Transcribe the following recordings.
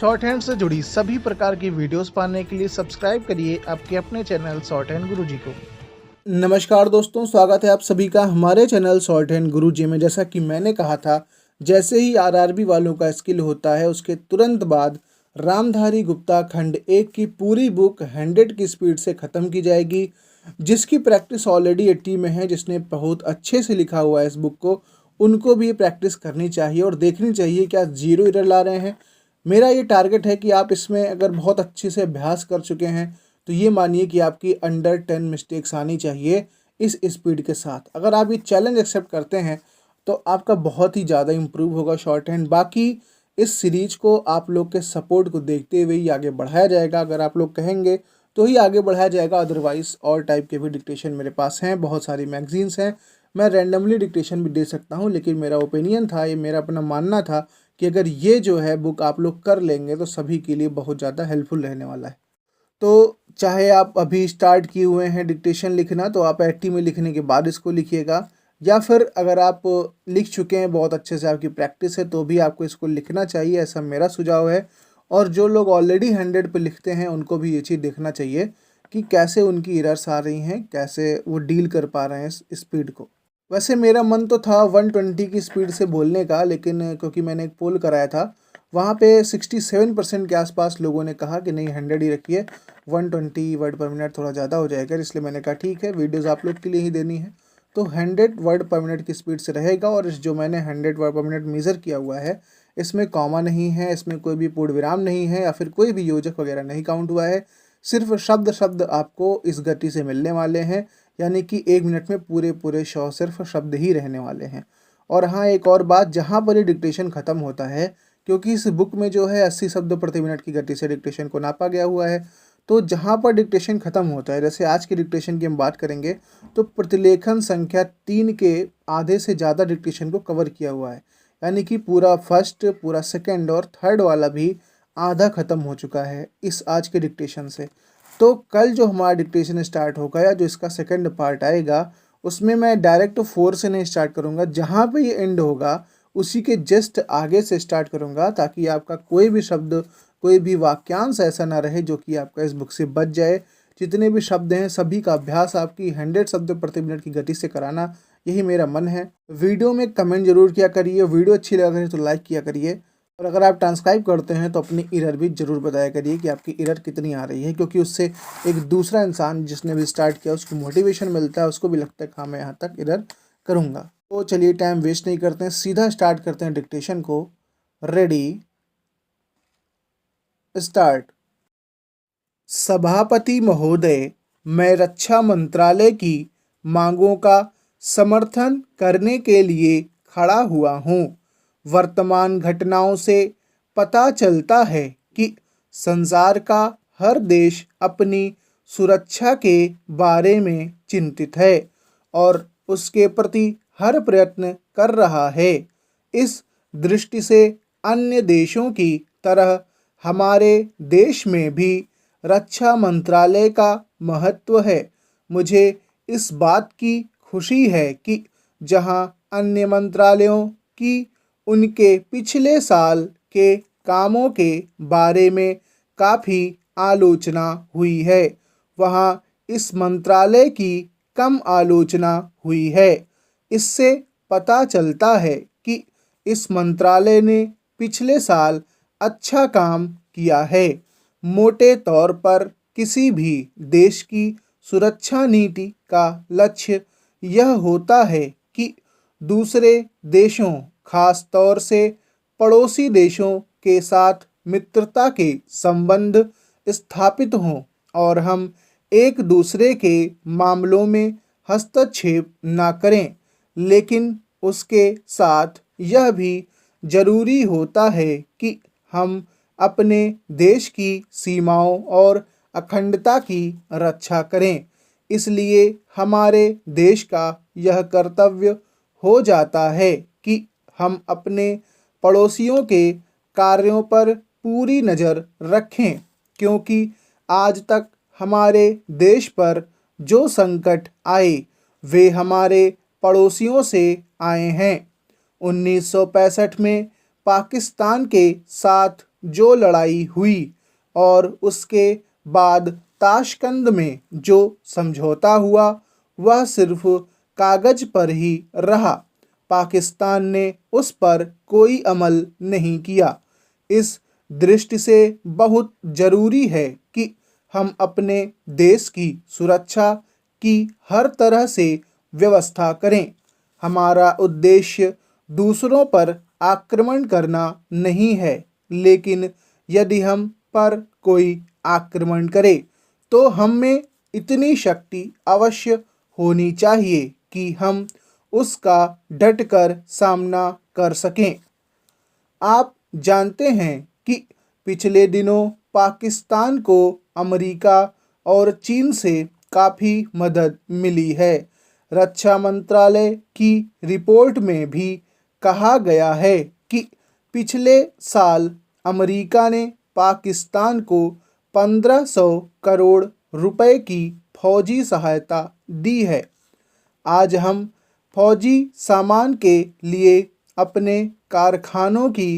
Short hand से जुड़ी सभी प्रकार की वीडियोस पाने के लिए सब्सक्राइब करिए आपके अपने चैनल शॉर्ट हैंड गुरुजी को। नमस्कार दोस्तों, स्वागत है आप सभी का हमारे चैनल शॉर्ट हैंड गुरुजी में। जैसा कि मैंने कहा था, जैसे ही आरआरबी वालों का स्किल होता है उसके तुरंत बाद रामधारी गुप्ता खंड 1 की पूरी बुक 100 की स्पीड से ख़त्म की जाएगी। जिसकी प्रैक्टिस ऑलरेडी 80 में है, जिसने बहुत अच्छे से लिखा हुआ है इस बुक को, उनको भी ये प्रैक्टिस करनी चाहिए और देखनी चाहिए क्या जीरो एरर ला रहे हैं। मेरा ये टारगेट है कि आप इसमें अगर बहुत अच्छे से अभ्यास कर चुके हैं तो ये मानिए कि आपकी अंडर 10 मिस्टेक्स आनी चाहिए इस स्पीड के साथ। अगर आप ये चैलेंज एक्सेप्ट करते हैं तो आपका बहुत ही ज़्यादा इम्प्रूव होगा शॉर्ट हैंड। बाकी इस सीरीज को आप लोग के सपोर्ट को देखते हुए ही आगे बढ़ाया जाएगा। अगर आप लोग कहेंगे तो ही आगे बढ़ाया जाएगा, अदरवाइज़ और टाइप के भी डिक्टेशन मेरे पास हैं, बहुत सारी मैगजीन्स हैं, मैं रैंडमली डिक्टेशन भी दे सकता हूँ। लेकिन मेरा ओपिनियन था, ये मेरा अपना मानना था कि अगर ये जो है बुक आप लोग कर लेंगे तो सभी के लिए बहुत ज़्यादा हेल्पफुल रहने वाला है। तो चाहे आप अभी स्टार्ट किए हुए हैं डिक्टेशन लिखना तो आप 80 में लिखने के बाद इसको लिखिएगा, या फिर अगर आप लिख चुके हैं, बहुत अच्छे से आपकी प्रैक्टिस है, तो भी आपको इसको लिखना चाहिए, ऐसा मेरा सुझाव है। और जो लोग ऑलरेडी 100 पे लिखते हैं उनको भी ये चीज़ देखना चाहिए कि कैसे उनकी एरर्स आ रही हैं, कैसे वो डील कर पा रहे हैं इस स्पीड को। वैसे मेरा मन तो था 120 की स्पीड से बोलने का, लेकिन क्योंकि मैंने एक पोल कराया था वहाँ पे 67% के आसपास लोगों ने कहा कि नहीं 100 ही रखिए, 120 वर्ड पर मिनट थोड़ा ज़्यादा हो जाएगा। इसलिए मैंने कहा ठीक है, वीडियोस आप लोग के लिए ही देनी है तो 100 वर्ड पर मिनट की स्पीड से रहेगा। और इस जो मैंने 100 वर्ड पर मिनट मेज़र किया हुआ है, इसमें कॉमा नहीं है, इसमें कोई भी पूर्ण विराम नहीं है, या फिर कोई भी योजक वगैरह नहीं काउंट हुआ है। सिर्फ शब्द शब्द आपको इस गति से मिलने वाले हैं, यानी कि 1 मिनट में पूरे पूरे 100 सिर्फ शब्द ही रहने वाले हैं। और हाँ, एक और बात, जहाँ पर ये डिक्टेशन ख़त्म होता है, क्योंकि इस बुक में जो है 80 शब्द प्रति मिनट की गति से डिक्टेशन को नापा गया हुआ है, तो जहाँ पर डिक्टेशन ख़त्म होता है, जैसे आज की डिक्टेशन की हम बात करेंगे तो प्रतिलेखन संख्या 3 के आधे से ज़्यादा डिक्टेशन को कवर किया हुआ है, यानी कि पूरा फर्स्ट, पूरा सेकंड और थर्ड वाला भी आधा ख़त्म हो चुका है इस आज के डिक्टेशन से। तो कल जो हमारा डिक्टेशन स्टार्ट होगा, या जो इसका सेकंड पार्ट आएगा, उसमें मैं डायरेक्ट 4 से नहीं स्टार्ट करूँगा, जहाँ पे ये एंड होगा उसी के जस्ट आगे से स्टार्ट करूँगा, ताकि आपका कोई भी शब्द, कोई भी वाक्यांश ऐसा ना रहे जो कि आपका इस बुक से बच जाए। जितने भी शब्द हैं सभी का अभ्यास आपकी 100 शब्द प्रति मिनट की गति से कराना, यही मेरा मन है। वीडियो में कमेंट जरूर किया करिए, वीडियो अच्छी लगा करिए तो लाइक किया करिए, और अगर आप ट्रांसक्राइब करते हैं तो अपनी एरर भी ज़रूर बताया करिए कि आपकी एरर कितनी आ रही है, क्योंकि उससे एक दूसरा इंसान जिसने भी स्टार्ट किया उसको मोटिवेशन मिलता है, उसको भी लगता है कि हाँ मैं यहाँ तक एरर करूँगा। तो चलिए टाइम वेस्ट नहीं करते हैं, सीधा स्टार्ट करते हैं डिक्टेशन को। Ready, start. सभापति महोदय, मैं रक्षा मंत्रालय की मांगों का समर्थन करने के लिए खड़ा हुआ हूँ। वर्तमान घटनाओं से पता चलता है कि संसार का हर देश अपनी सुरक्षा के बारे में चिंतित है और उसके प्रति हर प्रयत्न कर रहा है। इस दृष्टि से अन्य देशों की तरह हमारे देश में भी रक्षा मंत्रालय का महत्व है। मुझे इस बात की खुशी है कि जहां अन्य मंत्रालयों की उनके पिछले साल के कामों के बारे में काफ़ी आलोचना हुई है, वहां इस मंत्रालय की कम आलोचना हुई है। इससे पता चलता है कि इस मंत्रालय ने पिछले साल अच्छा काम किया है। मोटे तौर पर किसी भी देश की सुरक्षा नीति का लक्ष्य यह होता है कि दूसरे देशों, खास तौर से पड़ोसी देशों के साथ मित्रता के संबंध स्थापित हों और हम एक दूसरे के मामलों में हस्तक्षेप न करें। लेकिन उसके साथ यह भी जरूरी होता है कि हम अपने देश की सीमाओं और अखंडता की रक्षा करें। इसलिए हमारे देश का यह कर्तव्य हो जाता है कि हम अपने पड़ोसियों के कार्यों पर पूरी नज़र रखें, क्योंकि आज तक हमारे देश पर जो संकट आए वे हमारे पड़ोसियों से आए हैं। 1965 में पाकिस्तान के साथ जो लड़ाई हुई और उसके बाद ताशकंद में जो समझौता हुआ वह सिर्फ कागज पर ही रहा। पाकिस्तान ने उस पर कोई अमल नहीं किया। इस दृष्टि से बहुत ज़रूरी है कि हम अपने देश की सुरक्षा की हर तरह से व्यवस्था करें। हमारा उद्देश्य दूसरों पर आक्रमण करना नहीं है, लेकिन यदि हम पर कोई आक्रमण करे तो हम में इतनी शक्ति अवश्य होनी चाहिए कि हम उसका डटकर सामना कर सकें। आप जानते हैं कि पिछले दिनों पाकिस्तान को अमेरिका और चीन से काफ़ी मदद मिली है। रक्षा मंत्रालय की रिपोर्ट में भी कहा गया है कि पिछले साल अमेरिका ने पाकिस्तान को 1500 करोड़ रुपए की फौजी सहायता दी है। आज हम फौजी सामान के लिए अपने कारखानों की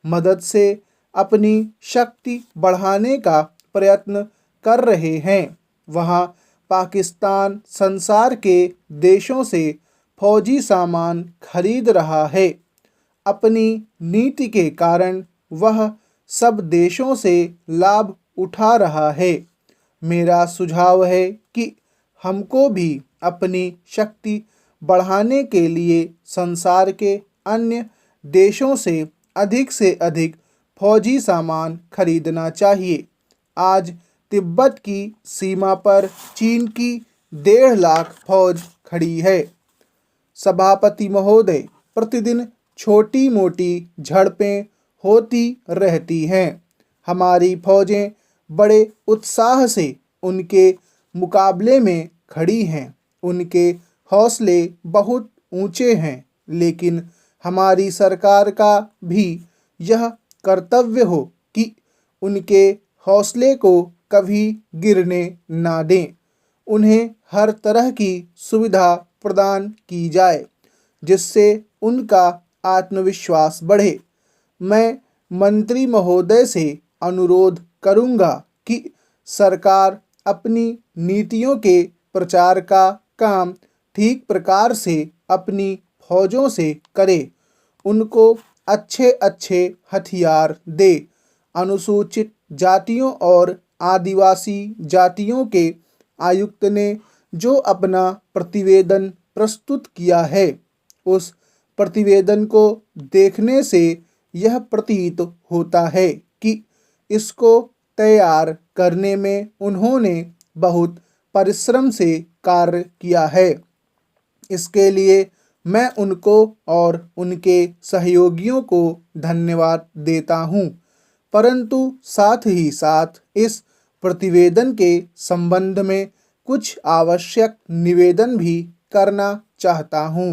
मदद से अपनी शक्ति बढ़ाने का प्रयत्न कर रहे हैं। वहाँ पाकिस्तान संसार के देशों से फौजी सामान खरीद रहा है। अपनी नीति के कारण वह सब देशों से लाभ उठा रहा है। मेरा सुझाव है कि हमको भी अपनी शक्ति बढ़ाने के लिए संसार के अन्य देशों से अधिक फौजी सामान खरीदना चाहिए। आज तिब्बत की सीमा पर चीन की 1.5 लाख फौज खड़ी है। सभापति महोदय, प्रतिदिन छोटी मोटी झड़पें होती रहती हैं। हमारी फौजें बड़े उत्साह से उनके मुकाबले में खड़ी हैं। उनके हौसले बहुत ऊंचे हैं, लेकिन हमारी सरकार का भी यह कर्तव्य हो कि उनके हौसले को कभी गिरने ना दें। उन्हें हर तरह की सुविधा प्रदान की जाए जिससे उनका आत्मविश्वास बढ़े। मैं मंत्री महोदय से अनुरोध करूंगा कि सरकार अपनी नीतियों के प्रचार का काम ठीक प्रकार से अपनी फौजों से करे। उनको अच्छे अच्छे हथियार दे। अनुसूचित जातियों और आदिवासी जातियों के आयुक्त ने जो अपना प्रतिवेदन प्रस्तुत किया है, उस प्रतिवेदन को देखने से यह प्रतीत होता है कि इसको तैयार करने में उन्होंने बहुत परिश्रम से कार्य किया है। इसके लिए मैं उनको और उनके सहयोगियों को धन्यवाद देता हूँ, परंतु साथ ही साथ इस प्रतिवेदन के संबंध में कुछ आवश्यक निवेदन भी करना चाहता हूँ।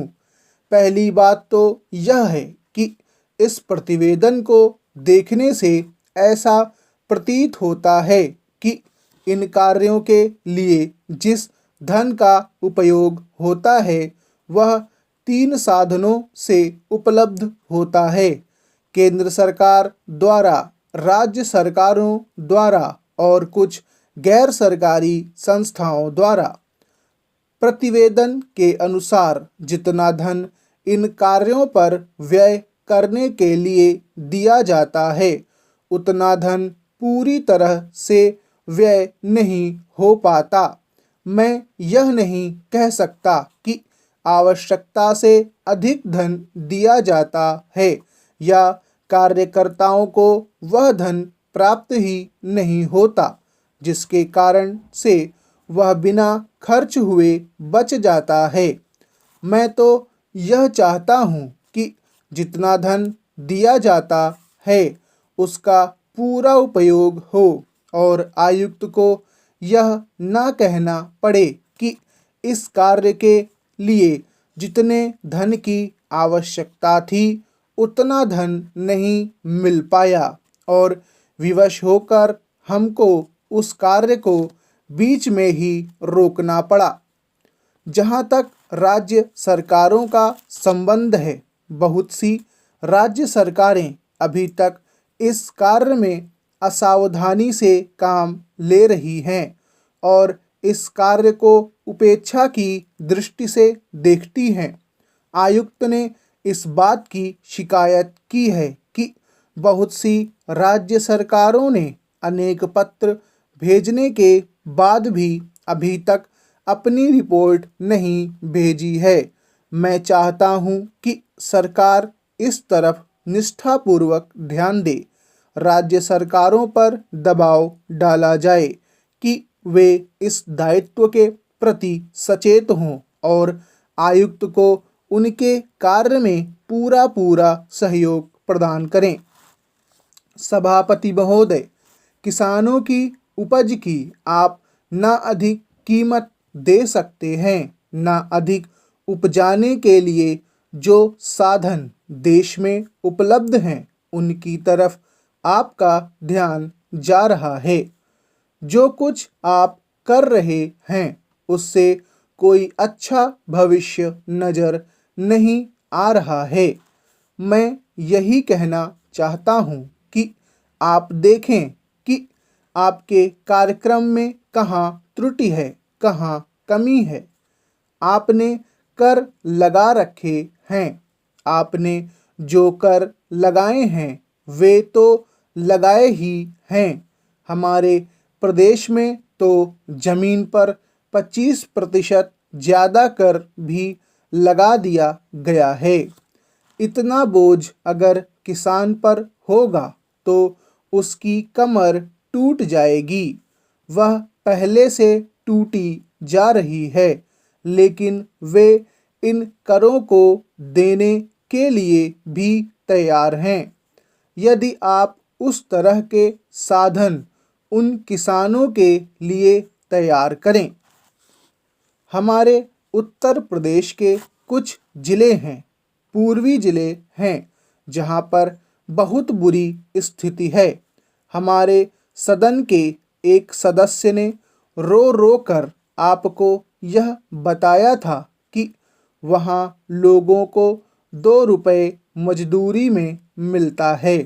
पहली बात तो यह है कि इस प्रतिवेदन को देखने से ऐसा प्रतीत होता है कि इन कार्यों के लिए जिस धन का उपयोग होता है वह 3 साधनों से उपलब्ध होता है। केंद्र सरकार द्वारा, राज्य सरकारों द्वारा और कुछ गैर सरकारी संस्थाओं द्वारा। प्रतिवेदन के अनुसार जितना धन इन कार्यों पर व्यय करने के लिए दिया जाता है, उतना धन पूरी तरह से व्यय नहीं हो पाता। मैं यह नहीं कह सकता कि आवश्यकता से अधिक धन दिया जाता है या कार्यकर्ताओं को वह धन प्राप्त ही नहीं होता, जिसके कारण से वह बिना खर्च हुए बच जाता है। मैं तो यह चाहता हूँ कि जितना धन दिया जाता है उसका पूरा उपयोग हो और आयुक्त को यह ना कहना पड़े कि इस कार्य के लिए जितने धन की आवश्यकता थी उतना धन नहीं मिल पाया और विवश होकर हमको उस कार्य को बीच में ही रोकना पड़ा। जहाँ तक राज्य सरकारों का संबंध है, बहुत सी राज्य सरकारें अभी तक इस कार्य में असावधानी से काम ले रही हैं और इस कार्य को उपेक्षा की दृष्टि से देखती हैं। आयुक्त ने इस बात की शिकायत की है कि बहुत सी राज्य सरकारों ने अनेक पत्र भेजने के बाद भी अभी तक अपनी रिपोर्ट नहीं भेजी है। मैं चाहता हूं कि सरकार इस तरफ निष्ठापूर्वक ध्यान दे। राज्य सरकारों पर दबाव डाला जाए कि वे इस दायित्व के प्रति सचेत हों और आयुक्त को उनके कार्य में पूरा सहयोग प्रदान करें। सभापति महोदय, किसानों की उपज की आप न अधिक कीमत दे सकते हैं, न अधिक उपजाने के लिए जो साधन देश में उपलब्ध हैं उनकी तरफ आपका ध्यान जा रहा है। जो कुछ आप कर रहे हैं उससे कोई अच्छा भविष्य नजर नहीं आ रहा है। मैं यही कहना चाहता हूं कि आप देखें कि आपके कार्यक्रम में कहाँ त्रुटि है, कहाँ कमी है। आपने कर लगा रखे हैं, आपने जो कर लगाए हैं वे तो लगाए ही हैं। हमारे प्रदेश में तो जमीन पर 25% ज़्यादा कर भी लगा दिया गया है। इतना बोझ अगर किसान पर होगा तो उसकी कमर टूट जाएगी। वह पहले से टूटी जा रही है, लेकिन वे इन करों को देने के लिए भी तैयार हैं। यदि आप उस तरह के साधन उन किसानों के लिए तैयार करें। हमारे उत्तर प्रदेश के कुछ ज़िले हैं, पूर्वी ज़िले हैं, जहां पर बहुत बुरी स्थिति है। हमारे सदन के एक सदस्य ने रो रो कर आपको यह बताया था कि वहां लोगों को 2 रुपये मजदूरी में मिलता है।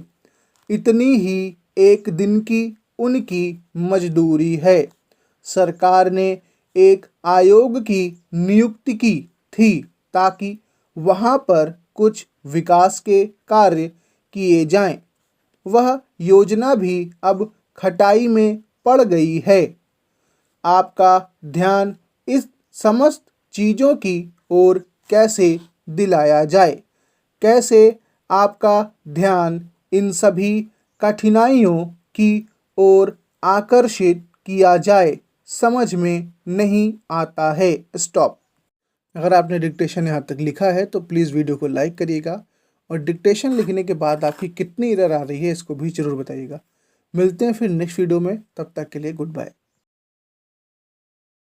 इतनी ही एक दिन की उनकी मजदूरी है। सरकार ने एक आयोग की नियुक्ति की थी ताकि वहां पर कुछ विकास के कार्य किए जाएं। वह योजना भी अब खटाई में पड़ गई है। आपका ध्यान इस समस्त चीज़ों की ओर कैसे दिलाया जाए, कैसे आपका ध्यान इन सभी कठिनाइयों की ओर आकर्षित किया जाए, समझ में नहीं आता है। स्टॉप। अगर आपने डिक्टेशन यहाँ तक लिखा है तो प्लीज़ वीडियो को लाइक करिएगा और डिक्टेशन लिखने के बाद आपकी कितनी एरर आ रही है इसको भी ज़रूर बताइएगा। मिलते हैं फिर नेक्स्ट वीडियो में, तब तक के लिए गुड बाय।